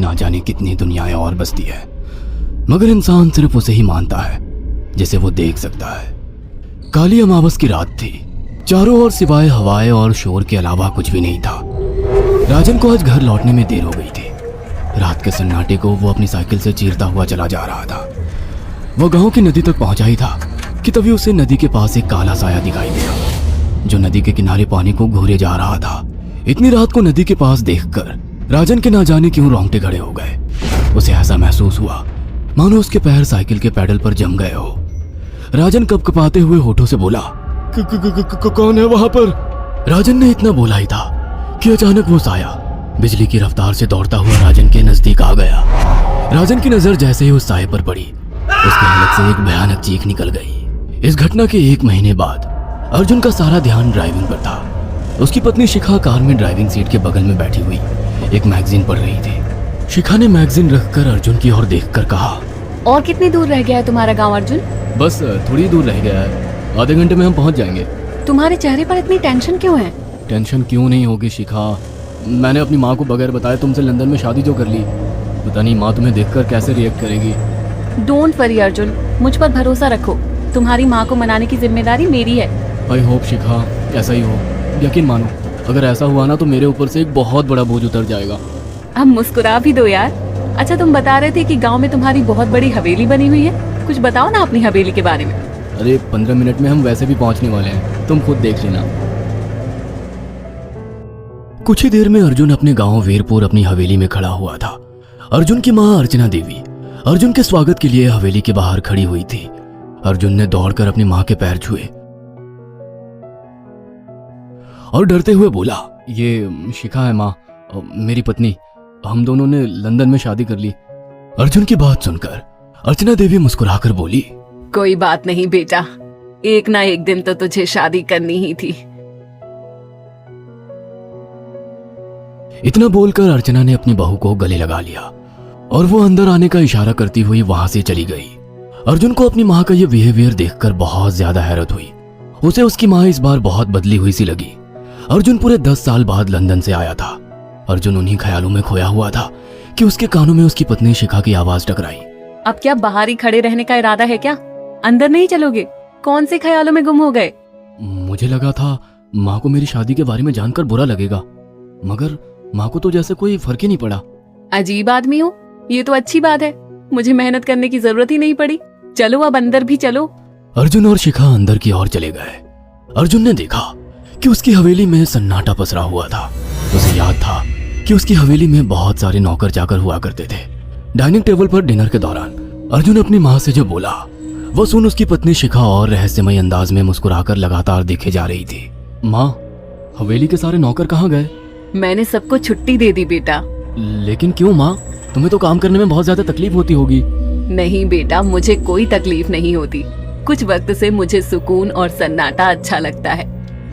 ना जाने कितनी दुनियाएं और बसती है, मगर इंसान सिर्फ उसे ही मानता है जिसे वो देख सकता है। काली अमावस की रात थी। चारों ओर सिवाय हवाएं और शोर के अलावा कुछ भी नहीं था। राजन को आज घर लौटने में देर हो गई थी। रात के सन्नाटे को वो अपनी साइकिल से चीरता हुआ चला जा रहा था। वो गांव की नदी तक पहुंचा ही था कि तभी उसे नदी के पास एक काला साया दिखाई दिया जो नदी के किनारे पानी को घूरे जा रहा था। इतनी रात को नदी के पास देखकर राजन के ना जाने क्यों रोंगटे खड़े हो गए। उसे ऐसा महसूस हुआ मानो उसके पैर साइकिल के पैडल पर जम गए हो। राजन कपकपाते हुए होठों से बोला, कौन है वहां पर? राजन ने इतना बोला ही था कि अचानक वो साया बिजली की रफ्तार से दौड़ता हुआ राजन के नजदीक आ गया। राजन की नजर जैसे ही उस साये पर पड़ी, उसके हलक से एक भयानक चीख निकल गई। इस घटना के 1 महीने बाद अर्जुन का सारा ध्यान ड्राइविंग पर था। उसकी पत्नी शिखा कार में ड्राइविंग सीट के बगल में बैठी हुई एक मैगजीन पढ़ रही थी। शिखा ने मैगजीन रखकर अर्जुन की ओर देखकर कहा, और कितनी दूर रह गया है तुम्हारा गांव अर्जुन? बस थोड़ी दूर रह गया है, आधे घंटे में हम पहुंच जाएंगे। तुम्हारे चेहरे पर इतनी टेंशन क्यों है? टेंशन क्यों नहीं होगी शिखा, मैंने अपनी माँ को बगैर बताए तुमसे लंदन में शादी जो कर ली। पता नहीं माँ तुम्हें देखकर कैसे रिएक्ट करेगी। डोंट वरी अर्जुन, मुझ पर भरोसा रखो। तुम्हारी माँ को मनाने की जिम्मेदारी मेरी है। आई होप शिखा ऐसा ही हो। यकीन मानो अगर ऐसा हुआ ना तो मेरे ऊपर से एक बहुत बड़ा बोझ उतर जाएगा। अब मुस्कुरा भी दो यार। अच्छा, तुम बता रहे थे कि गांव में तुम्हारी बहुत बड़ी हवेली बनी हुई है, कुछ बताओ ना अपनी हवेली के बारे में। अरे 15 मिनट में हम वैसे भी पहुंचने वाले हैं, तुम खुद देख लेना। कुछ ही देर में अर्जुन अपने गांव वीरपुर अपनी हवेली में खड़ा हुआ था। अर्जुन की माँ अर्चना देवी अर्जुन के स्वागत के लिए हवेली के बाहर खड़ी हुई थी। अर्जुन ने दौड़कर अपनी माँ के पैर छुए और डरते हुए बोला, ये शिखा है माँ, मेरी पत्नी। हम दोनों ने लंदन में शादी कर ली। अर्जुन की बात सुनकर अर्चना देवी मुस्कुराकर बोली, कोई बात नहीं बेटा, एक ना एक दिन तो तुझे शादी करनी ही थी। इतना बोलकर अर्चना ने अपनी बहू को गले लगा लिया और वो अंदर आने का इशारा करती हुई वहां से चली गई। अर्जुन को अपनी माँ का ये बिहेवियर देखकर बहुत ज्यादा हैरत हुई। उसे उसकी माँ इस बार बहुत बदली हुई सी लगी। अर्जुन पूरे 10 साल बाद लंदन से आया था। अर्जुन उन्हीं ख्यालों में खोया हुआ था कि उसके कानों में उसकी पत्नी शिखा की आवाज टकराई। अब क्या बाहर ही खड़े रहने का इरादा है क्या? अंदर नहीं चलोगे? कौन से ख्यालों में गुम हो गए? मुझे लगा था माँ को मेरी शादी के बारे में जानकर बुरा लगेगा, मगर माँ को तो जैसे कोई फर्क ही नहीं पड़ा। अजीब आदमी हो, ये तो अच्छी बात है। मुझे मेहनत करने की जरूरत ही नहीं पड़ी। चलो अब अंदर भी चलो। अर्जुन और शिखा अंदर की ओर चले गए। अर्जुन ने देखा कि उसकी हवेली में सन्नाटा पसरा हुआ था। उसे याद था कि उसकी हवेली में बहुत सारे नौकर चाकर हुआ करते थे। डाइनिंग टेबल पर डिनर के दौरान अर्जुन अपनी माँ से जो बोला वो सुन उसकी पत्नी शिखा और रहस्यमय अंदाज में मुस्कुराकर लगातार देखे जा रही थी। माँ, हवेली के सारे नौकर कहाँ गए? मैंने सबको छुट्टी दे दी बेटा। लेकिन क्यों माँ, तुम्हें तो काम करने में बहुत ज्यादा तकलीफ होती होगी। नहीं बेटा, मुझे कोई तकलीफ नहीं होती। कुछ वक्त से मुझे सुकून और सन्नाटा अच्छा लगता है।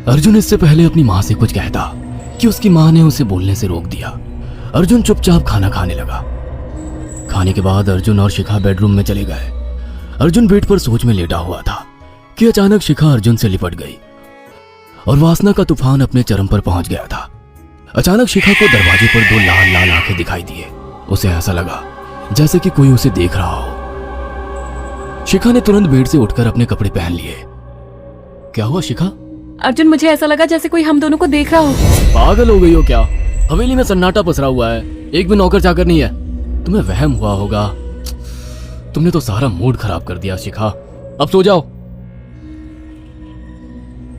अर्जुन इससे पहले अपनी माँ से कुछ कहता कि उसकी माँ ने उसे बोलने से रोक दिया। अर्जुन चुपचाप खाना खाने लगा। खाने के बाद अर्जुन और शिखा बेडरूम में चले गए। अर्जुन बेड पर सोच में लेटा हुआ था कि अचानक शिखा अर्जुन से लिपट गई और वासना का तूफान अपने चरम पर पहुंच गया था। अचानक शिखा को दरवाजे पर 2 लाल लाल आंखें दिखाई दिए। उसे ऐसा लगा जैसे कि कोई उसे देख रहा हो। शिखा ने तुरंत बेड से उठकर अपने कपड़े पहन लिए। क्या हुआ शिखा? अर्जुन, मुझे ऐसा लगा जैसे कोई हम दोनों को देख रहा हो। पागल हो गई हो क्या? हवेली में सन्नाटा पसरा हुआ है, एक भी नौकर चाकर नहीं है। तुम्हें वहम हुआ होगा। तुमने तो सारा मूड खराब कर दिया शिखा, अब सो जाओ।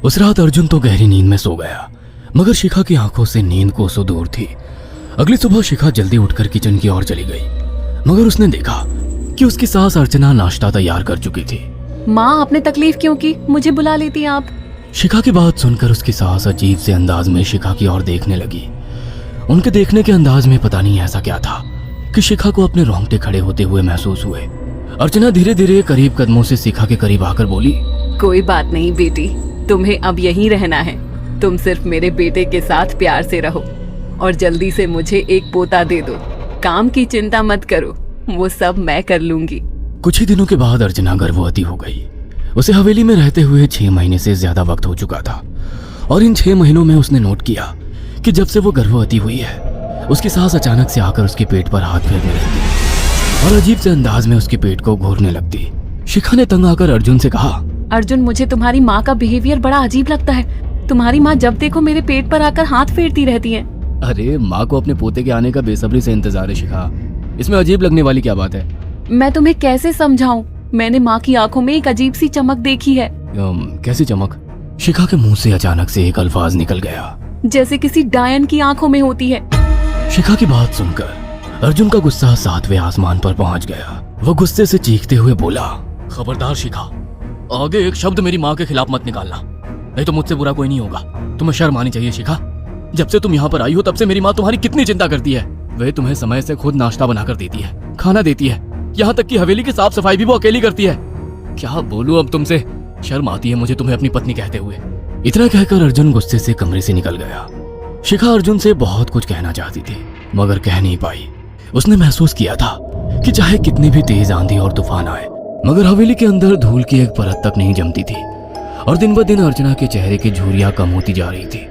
उस रात अर्जुन तो गहरी नींद में सो गया, मगर शिखा की आंखों से नींद कोसों दूर थी। अगली सुबह शिखा जल्दी उठकर किचन की ओर चली गई, मगर उसने देखा कि उसकी सास अर्चना नाश्ता तैयार कर चुकी थी। माँ, आपने तकलीफ क्यों की? मुझे बुला लेती आप। शिखा की बात सुनकर उसकी सास अजीब से अंदाज में शिखा की ओर देखने लगी। उनके देखने के अंदाज में पता नहीं ऐसा क्या था कि शिखा को अपने रोंगटे खड़े होते हुए महसूस हुए। अर्चना धीरे धीरे करीब कदमों से शिखा के करीब आकर बोली, कोई बात नहीं बेटी, तुम्हें अब यहीं रहना है। तुम सिर्फ मेरे बेटे के साथ प्यार से रहो और जल्दी से मुझे एक पोता दे दो। काम की चिंता मत करो, वो सब मैं कर लूंगी। कुछ ही दिनों के बाद अर्चना गर्भवती हो गई। उसे हवेली में रहते हुए 6 महीने से ज्यादा वक्त हो चुका था और इन 6 महीनों में उसने नोट किया कि जब से वो गर्भवती हुई है उसकी सास अचानक से आकर उसके पेट पर हाथ फेरने लगती और अजीब से अंदाज में उसके पेट को घूरने लगती। शिखा ने तंग आकर अर्जुन से कहा, अर्जुन, मुझे तुम्हारी माँ का बिहेवियर बड़ा अजीब लगता है। तुम्हारी माँ जब देखो मेरे पेट पर आकर हाथ फेरती रहती है। अरे माँ को अपने पोते के आने का बेसब्री से इंतजार है शिखा, इसमें अजीब लगने वाली क्या बात है? मैं तुम्हें कैसे समझाऊं? मैंने माँ की आंखों में एक अजीब सी चमक देखी है। कैसी चमक? शिखा के मुंह से अचानक से एक अल्फाज निकल गया, जैसे किसी डायन की आंखों में होती है। शिखा की बात सुनकर अर्जुन का गुस्सा 7वें आसमान पर पहुंच गया। वो गुस्से से चीखते हुए बोला, खबरदार शिखा, आगे एक शब्द मेरी माँ के खिलाफ मत निकालना, नहीं तो मुझसे बुरा कोई नहीं होगा। तुम्हें शर्म आनी चाहिए शिखा। जब से तुम यहाँ पर आई हो तब से मेरी माँ तुम्हारी कितनी चिंता करती है। वह तुम्हें समय से खुद नाश्ता बनाकर देती है, खाना देती है, यहाँ तक कि हवेली की साफ सफाई भी वो अकेली करती है। क्या बोलूं अब तुमसे, शर्म आती है मुझे तुम्हें अपनी पत्नी कहते हुए। इतना कहकर अर्जुन गुस्से से कमरे से निकल गया। शिखा अर्जुन से बहुत कुछ कहना चाहती थी मगर कह नहीं पाई। उसने महसूस किया था कि चाहे कितनी भी तेज आंधी और तूफान आए मगर हवेली के अंदर धूल की एक परत तक नहीं जमती थी और दिन ब दिन अर्चना के चेहरे की झुर्रियां कम होती जा रही थी।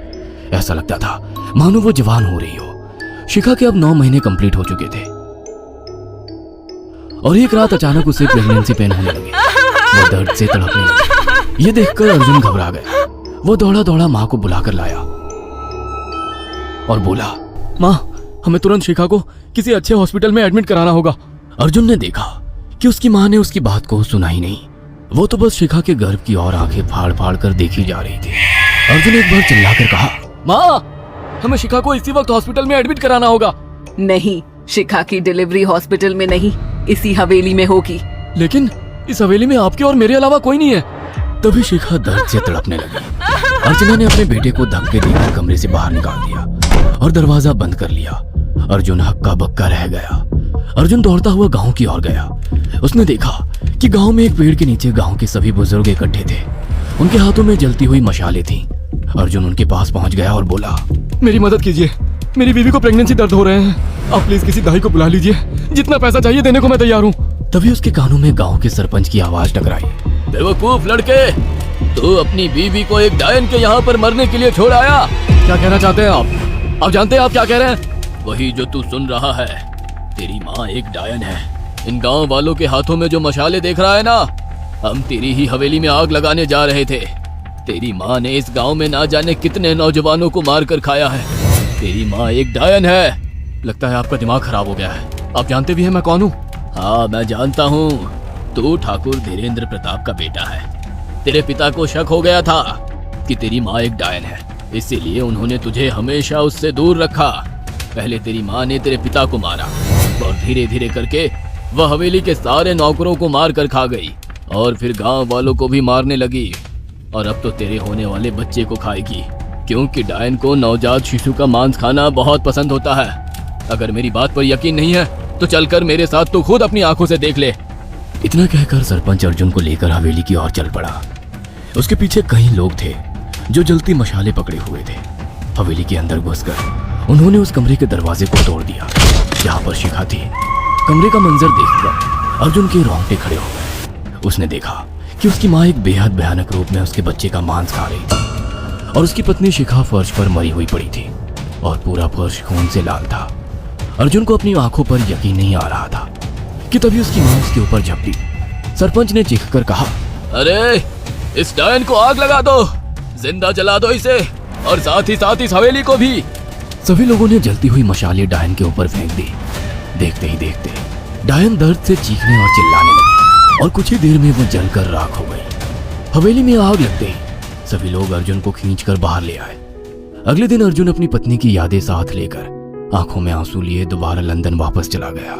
ऐसा लगता था मानो वो जवान हो रही हो। शिखा के अब 9 महीने कंप्लीट हो चुके थे और एक रात अचानक उसे प्रेगनेंसी पेन होने लगे। वो दर्द से तड़पने लगी। ये देखकर अर्जुन घबरा गया। वो दौड़ा दौड़ा माँ को बुलाकर लाया और बोला, माँ, हमें तुरंत शिखा को किसी अच्छे हॉस्पिटल में एडमिट कराना होगा। अर्जुन ने देखा कि उसकी माँ ने उसकी बात को सुना ही नहीं। वो तो बस शिखा के गर्भ की ओर आंखें फाड़ फाड़ कर देखी जा रही थी। अर्जुन एक बार चिल्लाकर कहा, माँ, हमें शिखा को इसी वक्त हॉस्पिटल में एडमिट कराना होगा। नहीं, शिखा की डिलीवरी हॉस्पिटल में नहीं, इसी हवेली में होगी। लेकिन इस हवेली में आपके और मेरे अलावा कोई नहीं है। तभी शिखा दर्द से तड़पने लगी। अर्चना ने अपने बेटे को धक्के देकर कमरे से बाहर निकाल दिया और दरवाजा बंद कर लिया। अर्जुन हक्का बक्का रह गया। अर्जुन दौड़ता हुआ गांव की ओर गया। उसने देखा कि गांव में एक पेड़ के नीचे गांव के सभी बुजुर्ग इकट्ठे थे। उनके हाथों में जलती हुई मशालें थीं। अर्जुन उनके पास पहुंच गया और बोला, मेरी मदद कीजिए, मेरी बीवी को प्रेगनेंसी दर्द हो रहे हैं। आप प्लीज किसी दाई को बुला लीजिए, जितना पैसा चाहिए देने को मैं तैयार हूँ। तभी उसके कानों में गांव के सरपंच की आवाज टकराई, बेवकूफ लड़के, तू अपनी बीवी को एक डायन के यहाँ पर मरने के लिए छोड़ आया। क्या कहना चाहते हैं आप? आप जानते हैं आप क्या कह रहे हैं? वही जो तू सुन रहा है, तेरी माँ एक डायन है। इन गांव वालों के हाथों में जो मशाले देख रहा है ना, हम तेरी ही हवेली में आग लगाने जा रहे थे। तेरी माँ ने इस गांव में ना जाने कितने नौजवानों को मार कर खाया है। तेरी माँ एक डायन है। लगता है आपका दिमाग खराब हो गया है। आप जानते भी हैं मैं कौन हूँ? हाँ, मैं जानता हूँ। तू ठाकुर धीरेन्द्र प्रताप का बेटा है। तेरे पिता को शक हो गया था कि तेरी माँ एक डायन है, इसीलिए उन्होंने तुझे हमेशा उससे दूर रखा। पहले तेरी माँ ने तेरे पिता को मारा और धीरे धीरे करके वह हवेली के सारे नौकरों को मार कर खा गई और फिर गांव वालों को भी मारने लगी। और अब तो तेरे होने वाले बच्चे को खाएगी, क्योंकि डायन को नवजात शिशु का मांस खाना बहुत पसंद होता है। अगर मेरी बात पर यकीन नहीं है तो चलकर मेरे साथ तू खुद अपनी आंखों से देख ले। इतना कहकर सरपंच अर्जुन को लेकर हवेली की ओर चल पड़ा। उसके पीछे कई लोग थे जो जलती मशाले पकड़े हुए थे। हवेली के अंदर घुसकर उन्होंने उस कमरे के दरवाजे को तोड़ दिया जहाँ पर शिखा थी। कमरे का मंजर देखकर अर्जुन के रोंगटे खड़े हो गए। उसने देखा कि उसकी माँ एक बेहद भयानक रूप में उसके बच्चे का मांस खा रही थी और उसकी पत्नी शिखा फर्श पर मरी हुई पड़ी थी और पूरा फर्श खून से लाल था। अर्जुन को अपनी आंखों पर यकीन नहीं आ रहा था कि तभी उसकी माँ उसके ऊपर झपटी। सरपंच ने चीखकर कहा, अरे इस डायन को आग लगा दो, जिंदा जला दो इसे और साथ ही इस हवेली को भी। सभी लोगों ने जलती हुई मशाले डायन के ऊपर फेंक दी। देखते ही देखते डायन दर्द से चीखने और चिल्लाने लगी और कुछ ही देर में वो जलकर राख हो गई। हवेली में आग लगते ही सभी लोग अर्जुन को खींचकर बाहर ले आए। अगले दिन अर्जुन अपनी पत्नी की यादें साथ लेकर आंखों में आंसू लिए दोबारा लंदन वापस चला गया।